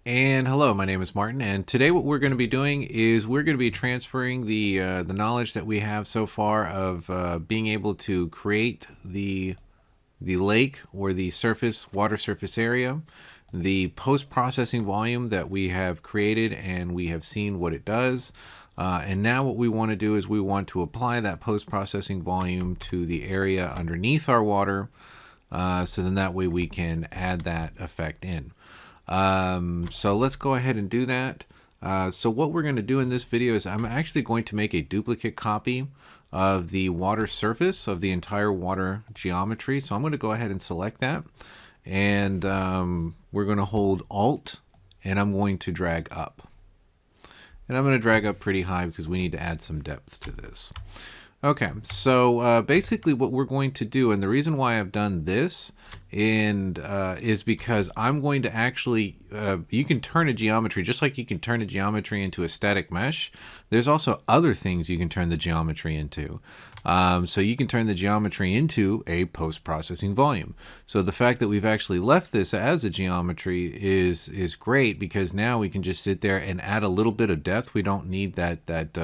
And hello, my name is Martin, and today what we're going to be doing is we're going to be transferring the knowledge that we have so far of being able to create the lake or the surface water surface area, the post-processing volume that we have created, and we have seen what it does. And now what we want to do is we want to apply that post-processing volume to the area underneath our water, so then that way we can add that effect in. So let's go ahead and do that. So what we're going to do in this video is I'm actually going to make a duplicate copy of the water surface of the entire water geometry. So I'm going to go ahead and select that, and we're going to hold Alt, and I'm going to drag up. And I'm going to drag up pretty high because we need to add some depth to this. Okay, so basically what we're going to do, and the reason why I've done this is because I'm going to actually, you can turn a geometry, just like you can turn a geometry into a static mesh, there's also other things you can turn the geometry into. So you can turn the geometry into a post-processing volume. So the fact that we've actually left this as a geometry is great, because now we can just sit there and add a little bit of depth. We don't need that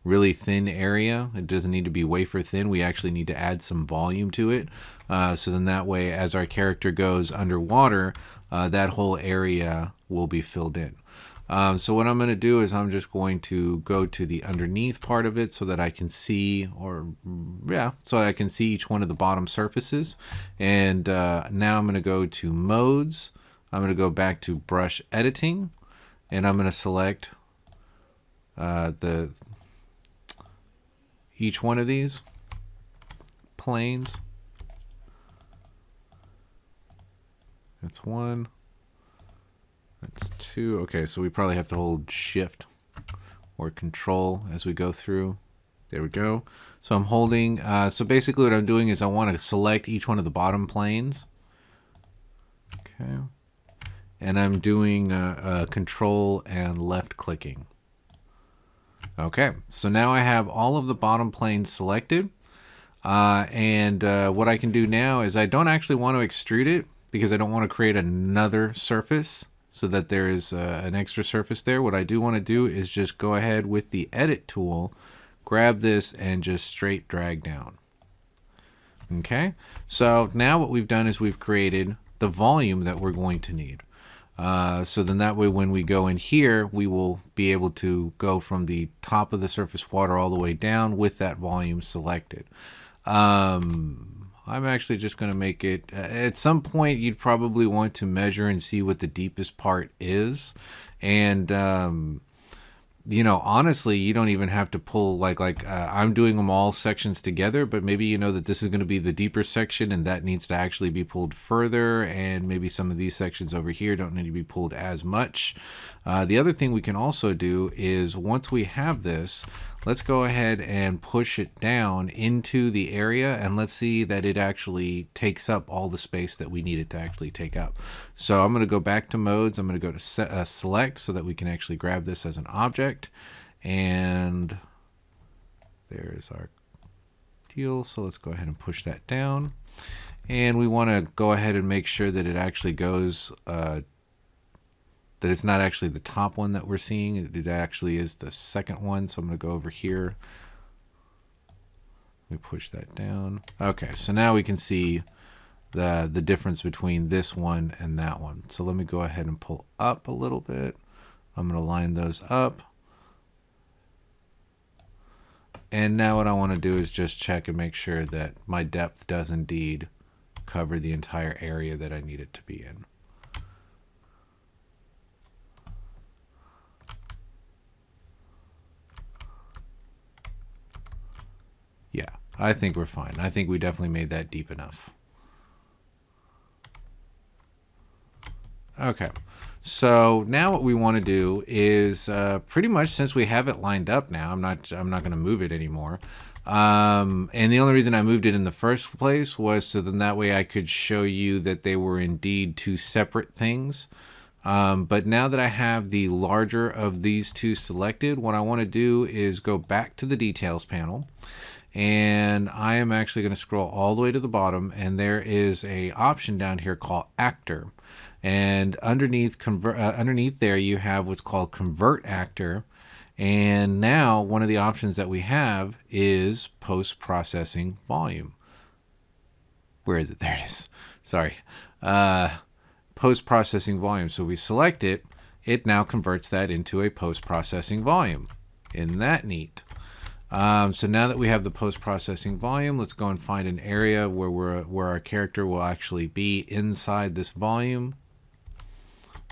really thin area. It doesn't need to be wafer thin. We actually need to add some volume to it. So then that way, as our character goes underwater, that whole area will be filled in. So what I'm going to do is I'm just going to go to the underneath part of it so that I can see, so I can see each one of the bottom surfaces. And now I'm going to go to modes. I'm going to go back to brush editing, and I'm going to select each one of these planes. That's one. That's two. Okay, so we probably have to hold Shift or Control as we go through. There we go. So I'm holding, so basically what I'm doing is I want to select each one of the bottom planes. Okay. And I'm doing Control and left clicking. Okay, so now I have all of the bottom planes selected. And what I can do now is I don't actually want to extrude it, because I don't want to create another surface so that there is an extra surface there. What I do want to do is just go ahead with the edit tool, grab this, and just straight drag down. Okay, so now what we've done is we've created the volume that we're going to need. So then that way when we go in here, we will be able to go from the top of the surface water all the way down with that volume selected. I'm actually just going to make it, at some point you'd probably want to measure and see what the deepest part is. And, you know, honestly, you don't even have to pull I'm doing them all sections together, but maybe you know that this is going to be the deeper section and that needs to actually be pulled further. And maybe some of these sections over here don't need to be pulled as much. The other thing we can also do is once we have this, let's go ahead and push it down into the area, and let's see that it actually takes up all the space that we need it to actually take up. So I'm going to go back to modes. I'm going to go to select so that we can actually grab this as an object. And there's our deal. So let's go ahead and push that down. And we want to go ahead and make sure that it actually goes, that it's not actually the top one that we're seeing. It actually is the second one. So I'm going to go over here. We push that down. Okay, so now we can see the difference between this one and that one. So let me go ahead and pull up a little bit. I'm going to line those up. And now what I want to do is just check and make sure that my depth does indeed cover the entire area that I need it to be in. Yeah, I think we're fine. I think we definitely made that deep enough. Okay, so now what we want to do is pretty much, since we have it lined up now, I'm not going to move it anymore. And the only reason I moved it in the first place was so then that way I could show you that they were indeed two separate things. But now that I have the larger of these two selected, what I want to do is go back to the details panel. And I am actually going to scroll all the way to the bottom, and there is a option down here called actor. And underneath underneath there you have what's called convert actor. And now one of the options that we have is post-processing volume. Where is it? There it is. Sorry. Post-processing volume. So we select it. It now converts that into a post-processing volume. Isn't that neat? So now that we have the post-processing volume, let's go and find an area where our character will actually be inside this volume.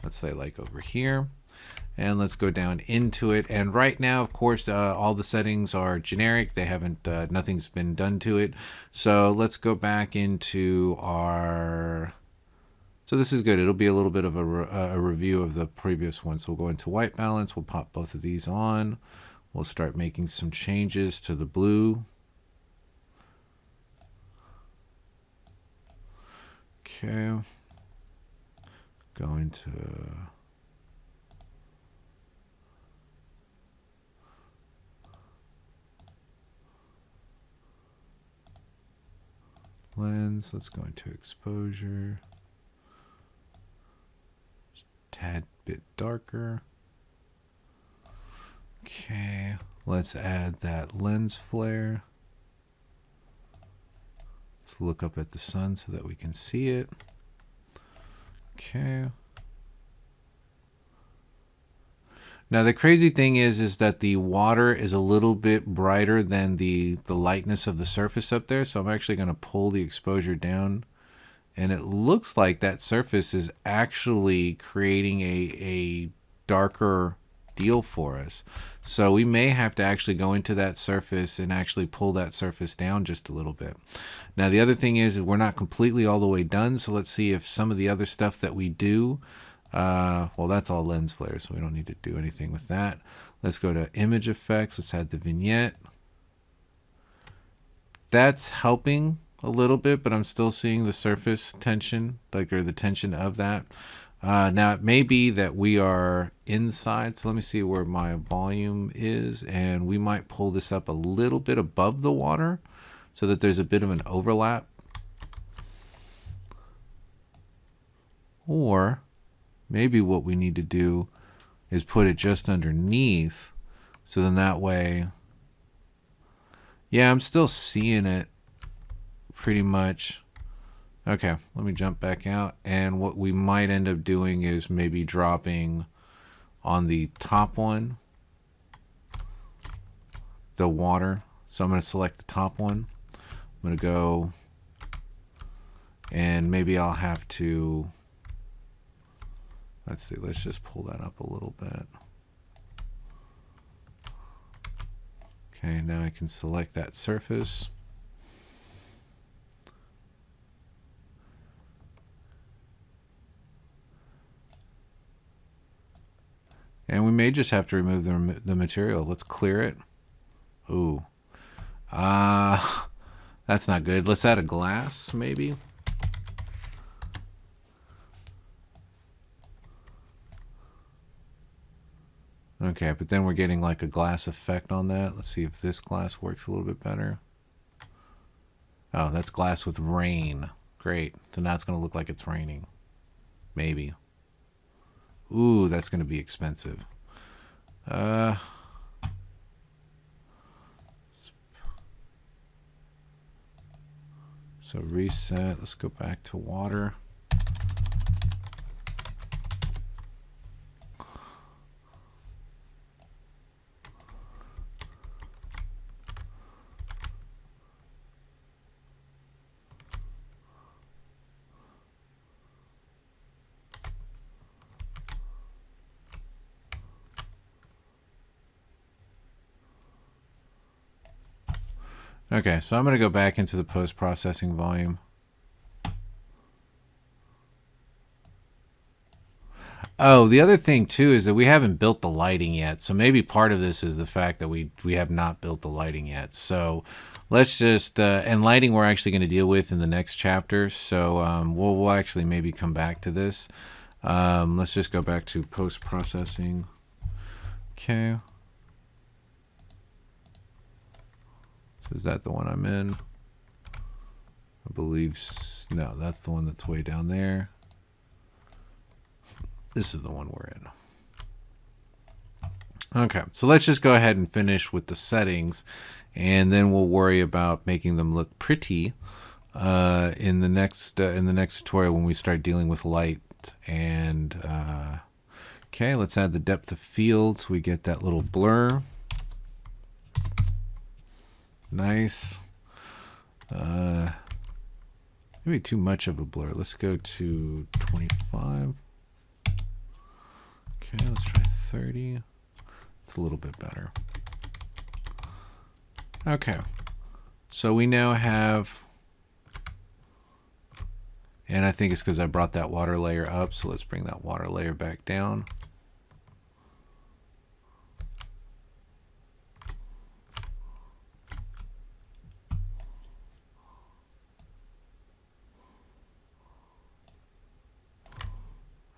Let's say like over here. And let's go down into it. And right now, of course, all the settings are generic. They haven't, nothing's been done to it. So let's go back into our, so this is good. It'll be a little bit of a review of the previous one. So we'll go into white balance. We'll pop both of these on. We'll start making some changes to the blue. Okay. Going to lens. Let's go into exposure. Tad bit darker. Okay, let's add that lens flare. Let's look up at the sun so that we can see it. Okay. Now the crazy thing is that the water is a little bit brighter than the lightness of the surface up there. So I'm actually going to pull the exposure down. And it looks like that surface is actually creating a darker deal for us. So we may have to actually go into that surface and actually pull that surface down just a little bit. Now the other thing is we're not completely all the way done. So let's see if some of the other stuff that we do, well, that's all lens flare, so we don't need to do anything with that. Let's go to image effects. Let's add the vignette. That's helping a little bit, but I'm still seeing the surface tension, like, or the tension of that. Now it may be that we are inside, so let me see where my volume is, and we might pull this up a little bit above the water so that there's a bit of an overlap. Or maybe what we need to do is put it just underneath, so then that way, yeah, I'm still seeing it pretty much. Okay, let me jump back out. And what we might end up doing is maybe dropping on the top one, the water. So I'm going to select the top one. I'm going to go, and maybe I'll have to, let's see, let's just pull that up a little bit. Okay, now I can select that surface. And we may just have to remove the material. Let's clear it. Ooh. That's not good. Let's add a glass, maybe. Okay, but then we're getting like a glass effect on that. Let's see if this glass works a little bit better. Oh, that's glass with rain. Great. So now it's going to look like it's raining. Maybe. Ooh, that's going to be expensive. So reset. Let's go back to water. Okay, so I'm going to go back into the post-processing volume. Oh, the other thing too is that we haven't built the lighting yet. So maybe part of this is the fact that we have not built the lighting yet. So let's just, and lighting we're actually going to deal with in the next chapter. So we'll actually maybe come back to this. Let's just go back to post-processing. Okay. So is that the one I'm in? I believe, no, that's the one that's way down there. This is the one we're in. Okay, so let's just go ahead and finish with the settings, and then we'll worry about making them look pretty in the next tutorial when we start dealing with light. And okay, let's add the depth of field so we get that little blur. Nice. Maybe too much of a blur. Let's go to 25. Okay, let's try 30. It's a little bit better. Okay, so we now have, and I think it's because I brought that water layer up, so let's bring that water layer back down.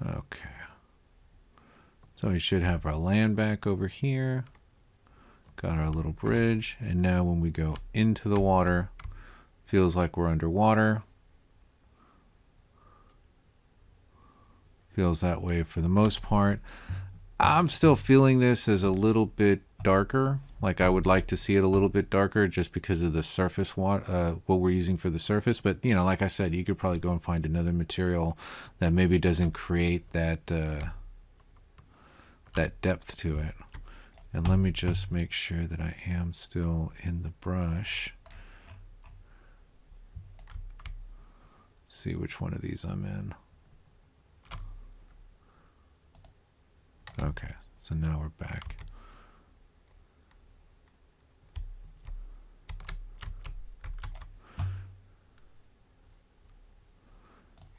Okay. So we should have our land back over here. Got our little bridge. And now when we go into the water, feels like we're underwater. Feels that way for the most part. I'm still feeling this as a little bit darker. Like I would like to see it a little bit darker just because of the surface water, what we're using for the surface. But, you know, like I said, you could probably go and find another material that maybe doesn't create that that depth to it. And let me just make sure that I am still in the brush. See which one of these I'm in. Okay, so now we're back.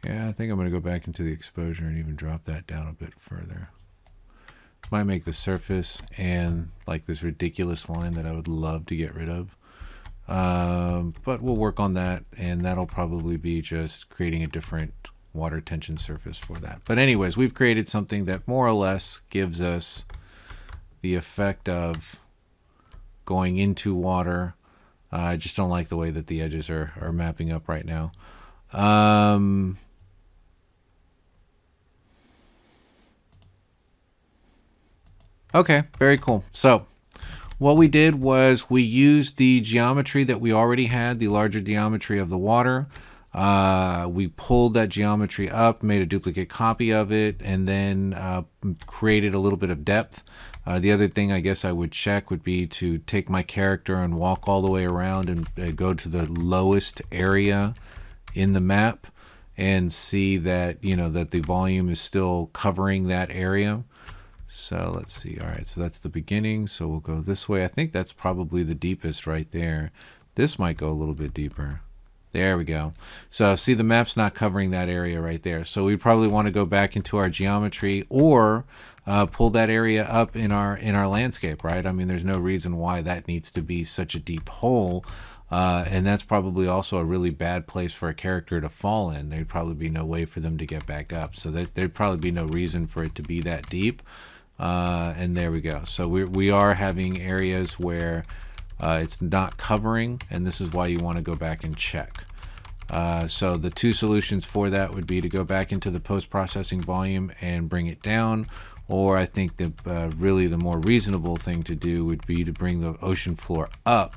Yeah, I think I'm going to go back into the exposure and even drop that down a bit further. Might make the surface and like this ridiculous line that I would love to get rid of. But we'll work on that, and that'll probably be just creating a different water tension surface for that. But anyways, we've created something that more or less gives us the effect of going into water. I just don't like the way that the edges are mapping up right now. Okay, very cool. So what we did was we used the geometry that we already had, the larger geometry of the water. We pulled that geometry up, made a duplicate copy of it, and then created a little bit of depth. The other thing I guess I would check would be to take my character and walk all the way around and go to the lowest area in the map and see that, you know, that the volume is still covering that area. So let's see. All right, so that's the beginning. So we'll go this way. I think that's probably the deepest right there. This might go a little bit deeper. There we go. So see, the map's not covering that area right there. So we probably want to go back into our geometry or pull that area up in our landscape, right? I mean, there's no reason why that needs to be such a deep hole. And that's probably also a really bad place for a character to fall in. There'd probably be no way for them to get back up. So there'd probably be no reason for it to be that deep. And there we go. So we are having areas where it's not covering, and this is why you want to go back and check. So the two solutions for that would be to go back into the post-processing volume and bring it down, or I think that really the more reasonable thing to do would be to bring the ocean floor up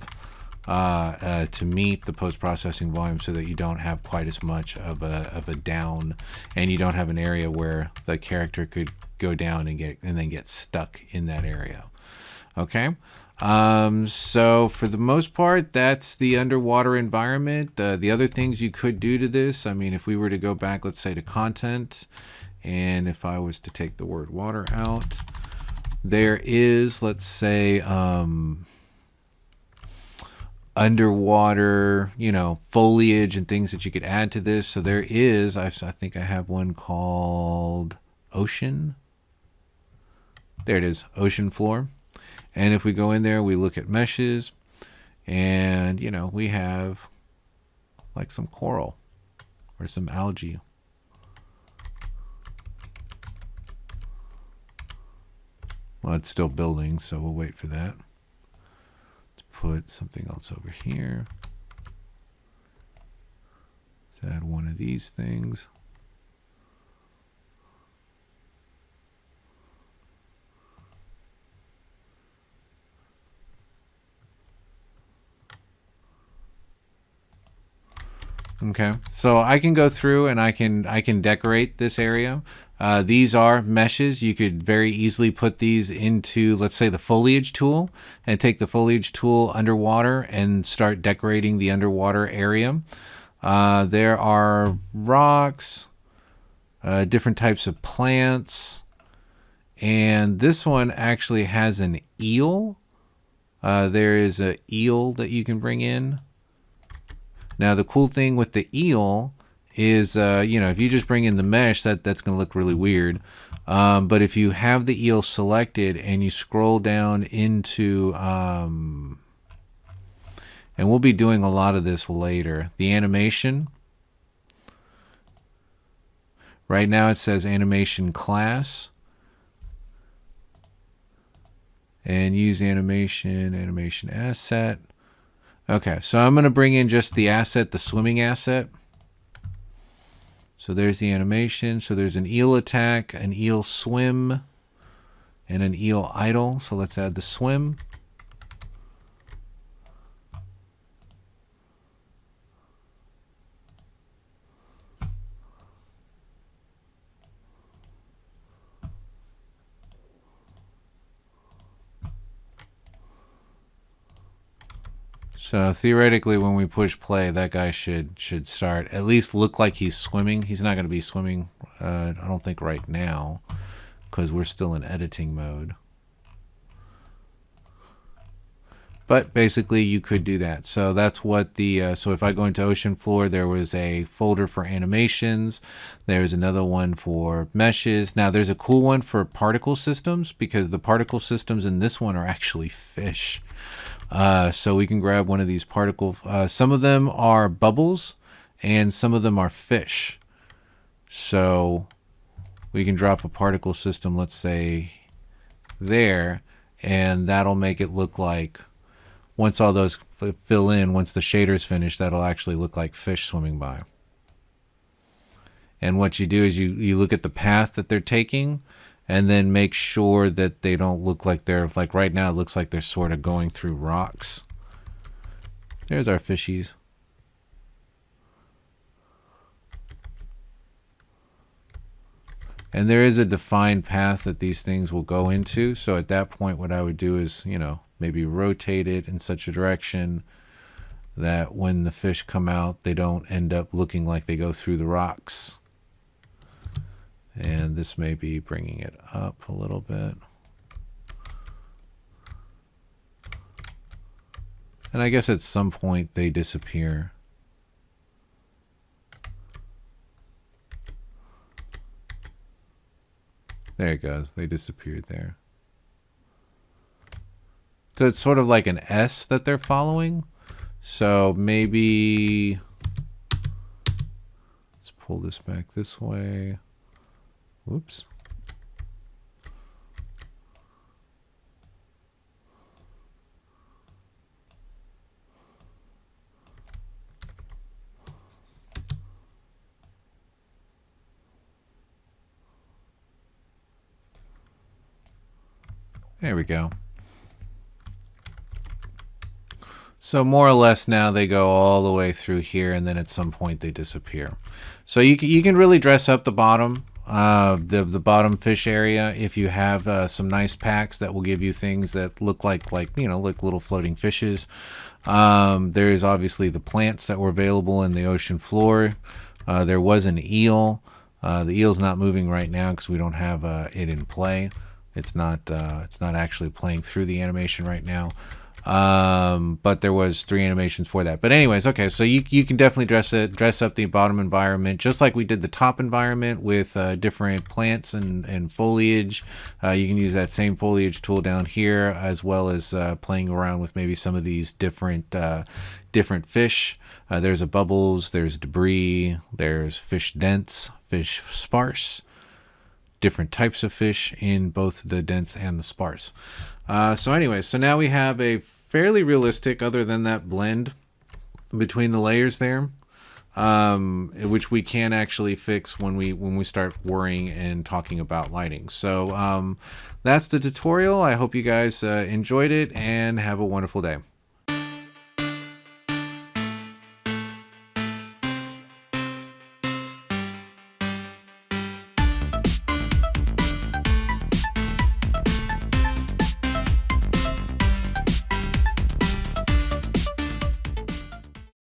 to meet the post-processing volume so that you don't have quite as much of a down, and you don't have an area where the character could go down and then get stuck in that area. Okay. So for the most part, that's the underwater environment. The other things you could do to this, I mean, if we were to go back, let's say to content, and if I was to take the word water out, there is, let's say, underwater, you know, foliage and things that you could add to this. So there is, I think I have one called ocean. There it is, ocean floor. And if we go in there, we look at meshes, and, you know, we have like some coral or some algae. Well, it's still building, so we'll wait for that. Let's put something else over here. Let's add one of these things. Okay, so I can go through and I can decorate this area. These are meshes. You could very easily put these into, let's say, the foliage tool, and take the foliage tool underwater and start decorating the underwater area. There are rocks, different types of plants, and this one actually has an eel. There is an eel that you can bring in. Now, the cool thing with the eel is, if you just bring in the mesh, that's going to look really weird. But if you have the eel selected and you scroll down into, and we'll be doing a lot of this later, the animation. Right now it says animation class. And use animation asset. Okay, so I'm going to bring in just the asset, the swimming asset. So there's the animation. So there's an eel attack, an eel swim, and an eel idle. So let's add the swim. So theoretically, when we push play, that guy should start, at least look like he's swimming. He's not going to be swimming, I don't think right now, because we're still in editing mode. But basically, you could do that. So that's what the, so if I go into ocean floor, there was a folder for animations. There's another one for meshes. Now there's a cool one for particle systems, because the particle systems in this one are actually fish. So we can grab one of these particle, some of them are bubbles and some of them are fish. So we can drop a particle system, let's say there, and that'll make it look like, once all those fill in, once the shader's finished, that'll actually look like fish swimming by. And what you do is you look at the path that they're taking, and then make sure that they don't look like they're, like right now it looks like they're sort of going through rocks. There's our fishies. And there is a defined path that these things will go into. So at that point, what I would do is, maybe rotate it in such a direction that when the fish come out, they don't end up looking like they go through the rocks. And this may be bringing it up a little bit. And I guess at some point they disappear. There it goes. They disappeared there. So it's sort of like an S that they're following. So maybe let's pull this back this way. Whoops. There we go. So more or less now they go all the way through here, and then at some point they disappear. So you can really dress up the bottom. The bottom fish area, if you have some nice packs that will give you things that look like little floating fishes. There's obviously the plants that were available in the ocean floor. There was an eel. The eel's not moving right now because we don't have it in play. It's not actually playing through the animation right now. But there was 3 animations for that. But anyways, okay, so you can definitely dress up the bottom environment just like we did the top environment with different plants and foliage. You can use that same foliage tool down here, as well as playing around with maybe some of these different fish. There's a bubbles, there's debris, there's fish dense, fish sparse. Different types of fish in both the dense and the sparse. So anyways, so now we have a fairly realistic, other than that blend between the layers there, which we can actually fix when we start worrying and talking about lighting. So that's the tutorial. I hope you guys enjoyed it and have a wonderful day.